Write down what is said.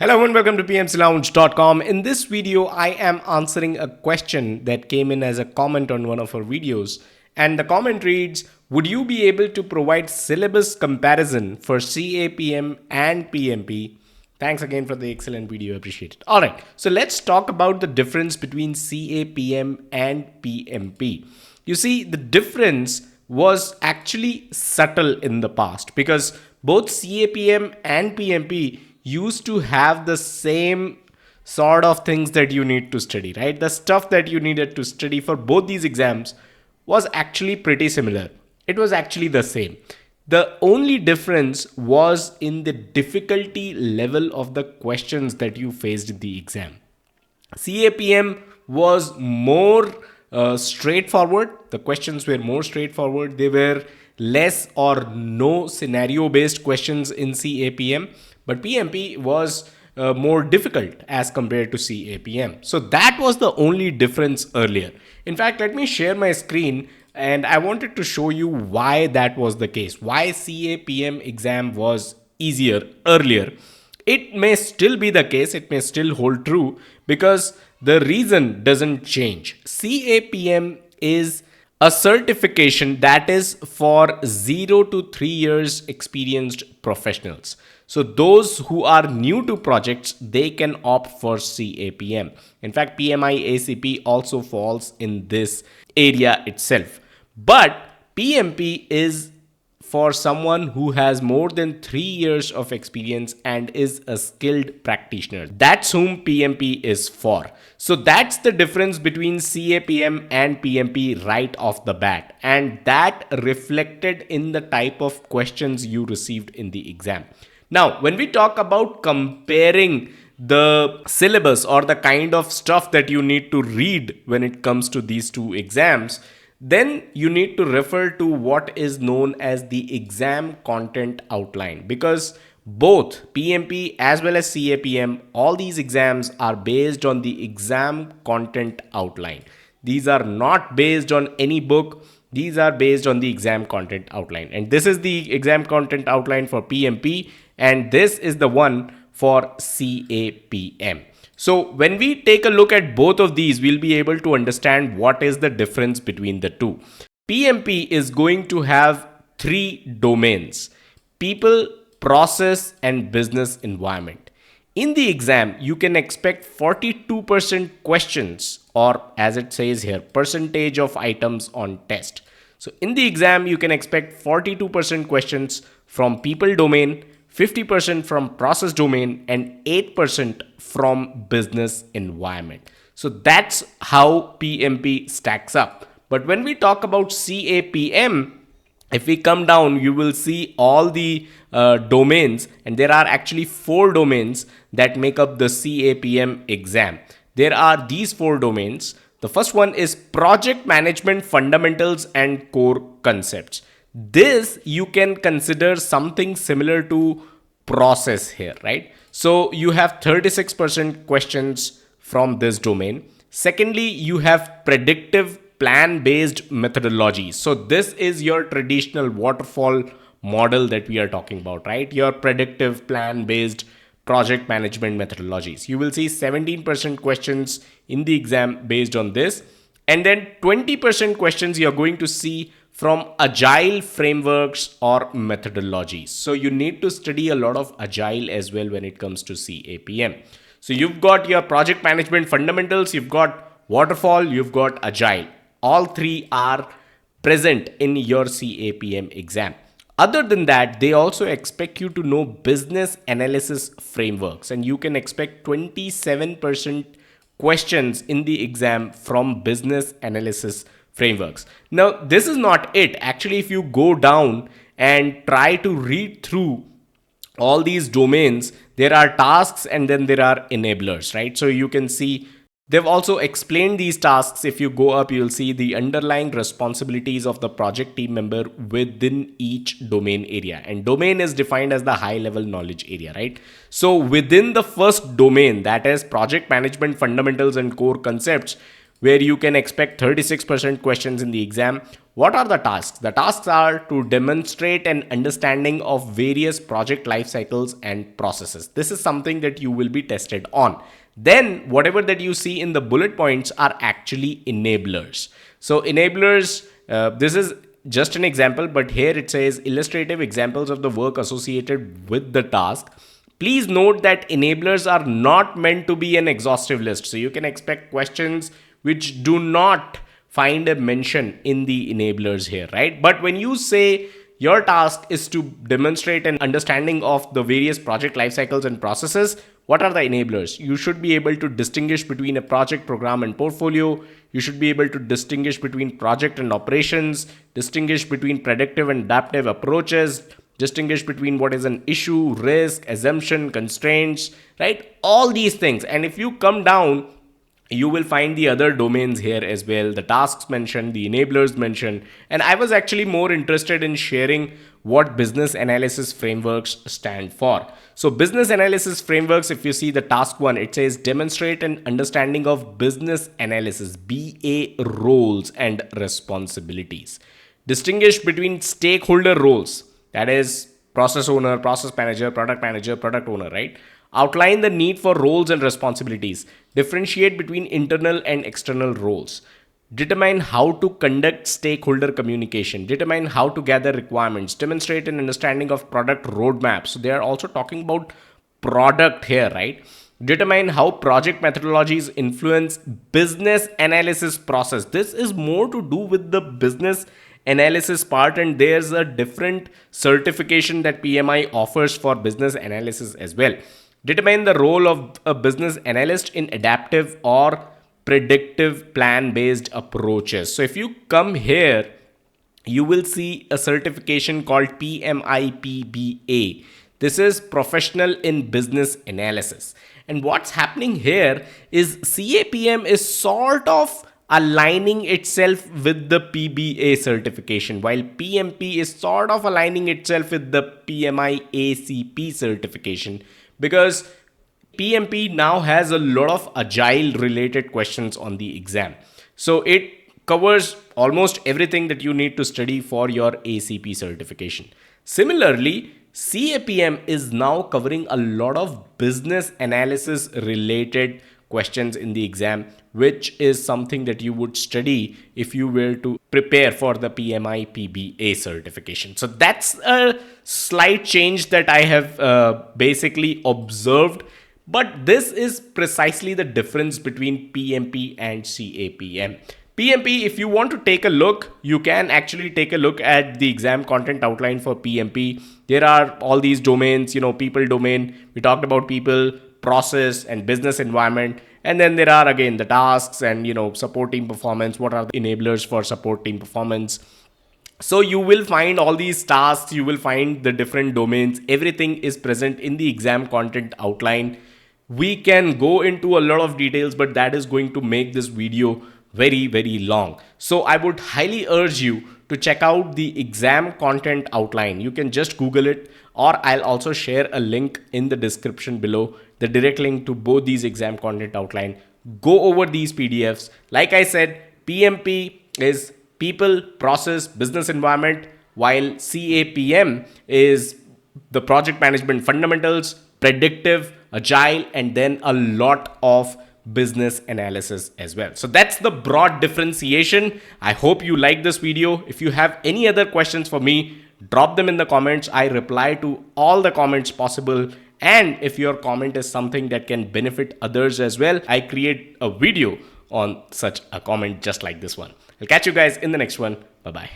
Hello and welcome to pmclounge.com. In this video, I am answering a question that came in as a comment on one of our videos. And the comment reads, would you be able to provide syllabus comparison for CAPM and PMP? Thanks again for the excellent video. Appreciate it. All right. So let's talk about the difference between CAPM and PMP. You see, the difference was actually subtle in the past because both CAPM and PMP used to have the same sort of things that you need to study, right? The stuff that you needed to study for both these exams was actually pretty similar. It was actually the same. The only difference was in the difficulty level of the questions that you faced in the exam. CAPM was more straightforward. The questions were more straightforward. They were less or no scenario based questions in CAPM, but PMP was more difficult as compared to CAPM. So that was the only difference earlier. In fact, let me share my screen and I wanted to show you why that was the case, why CAPM exam was easier earlier. It may still be the case, it may still hold true because the reason doesn't change. CAPM is a certification that is for 0 to 3 years experienced professionals. So those who are new to projects, they can opt for CAPM. In fact, PMI ACP also falls in this area itself. But PMP is for someone who has more than 3 years of experience and is a skilled practitioner. That's whom PMP is for. So that's the difference between CAPM and PMP right off the bat. And that reflected in the type of questions you received in the exam. Now, when we talk about comparing the syllabus or the kind of stuff that you need to read when it comes to these two exams, then you need to refer to what is known as the exam content outline, because both PMP as well as CAPM, all these exams are based on the exam content outline. These are not based on any book. These are based on the exam content outline. And this is the exam content outline for PMP and this is the one for CAPM. So when we take a look at both of these, we'll be able to understand what is the difference between the two. PMP is going to have 3 domains: people, process, and business environment. In the exam, you can expect 42% questions, or as it says here, percentage of items on test. So in the exam, you can expect 42% questions from people domain, 50% from process domain, and 8% from business environment. So that's how PMP stacks up. But when we talk about CAPM, if we come down, you will see all the domains, and there are actually 4 domains that make up the CAPM exam. There are these 4 domains. The first one is project management fundamentals and core concepts. This you can consider something similar to process here, right? So you have 36% questions from this domain. Secondly, you have predictive plan based methodology. So this is your traditional waterfall model that we are talking about, right? Your predictive plan based project management methodologies. You will see 17% questions in the exam based on this. And then 20% questions you're going to see from agile frameworks or methodologies. So you need to study a lot of agile as well when it comes to CAPM. So you've got your project management fundamentals, you've got waterfall, you've got agile. All 3 are present in your CAPM exam. Other than that, they also expect you to know business analysis frameworks, and you can expect 27% questions in the exam from business analysis frameworks. Now, this is not it. Actually, if you go down and try to read through all these domains, there are tasks and then there are enablers, right? So you can see they've also explained these tasks. If you go up, you'll see the underlying responsibilities of the project team member within each domain area. And domain is defined as the high level knowledge area, right? So within the first domain, that is project management fundamentals and core concepts, where you can expect 36% questions in the exam. What are the tasks? The tasks are to demonstrate an understanding of various project life cycles and processes. This is something that you will be tested on. Then whatever that you see in the bullet points are actually enablers. So enablers, this is just an example, but here it says illustrative examples of the work associated with the task. Please note that enablers are not meant to be an exhaustive list. So you can expect questions which do not find a mention in the enablers here, right? But when you say your task is to demonstrate an understanding of the various project life cycles and processes, what are the enablers? You should be able to distinguish between a project, program, and portfolio. You should be able to distinguish between project and operations, distinguish between predictive and adaptive approaches, distinguish between what is an issue, risk, assumption, constraints, right? All these things. And if you come down, you will find the other domains here as well. The tasks mentioned, the enablers mentioned. And I was actually more interested in sharing what business analysis frameworks stand for. So business analysis frameworks, if you see the task one, it says demonstrate an understanding of business analysis, BA roles and responsibilities. Distinguish between stakeholder roles, that is process owner, process manager, product owner, right? Outline the need for roles and responsibilities. Differentiate between internal and external roles. Determine how to conduct stakeholder communication. Determine how to gather requirements. Demonstrate an understanding of product roadmaps. So they are also talking about product here, right? Determine how project methodologies influence business analysis process. This is more to do with the business analysis part, and there's a different certification that PMI offers for business analysis as well. Determine the role of a business analyst in adaptive or predictive plan based approaches. So if you come here, you will see a certification called PMIPBA. This is professional in business analysis. And what's happening here is CAPM is sort of aligning itself with the PBA certification, while PMP is sort of aligning itself with the PMI ACP certification, because PMP now has a lot of agile related questions on the exam. So it covers almost everything that you need to study for your ACP certification. Similarly, CAPM is now covering a lot of business analysis related questions in the exam, which is something that you would study if you were to prepare for the PMI PBA certification. So that's a slight change that I have basically observed. But this is precisely the difference between PMP and CAPM. PMP, if you want to take a look, you can actually take a look at the exam content outline for PMP. There are all these domains, people domain. We talked about people, process, and business environment. And then there are again the tasks and, support team performance. What are the enablers for support team performance? So you will find all these tasks, you will find the different domains. Everything is present in the exam content outline. We can go into a lot of details, but that is going to make this video very, very long. So I would highly urge you to check out the exam content outline. You can just Google it, or I'll also share a link in the description below, the direct link to both these exam content outline. Go over these PDFs. Like I said, PMP is people, process, business environment, while CAPM is the project management fundamentals, predictive, agile, and then a lot of business analysis as well. So that's the broad differentiation. I hope you like this video. If you have any other questions for me, drop them in the comments. I reply to all the comments possible. And if your comment is something that can benefit others as well, I create a video on such a comment just like this one. I'll catch you guys in the next one. Bye-bye.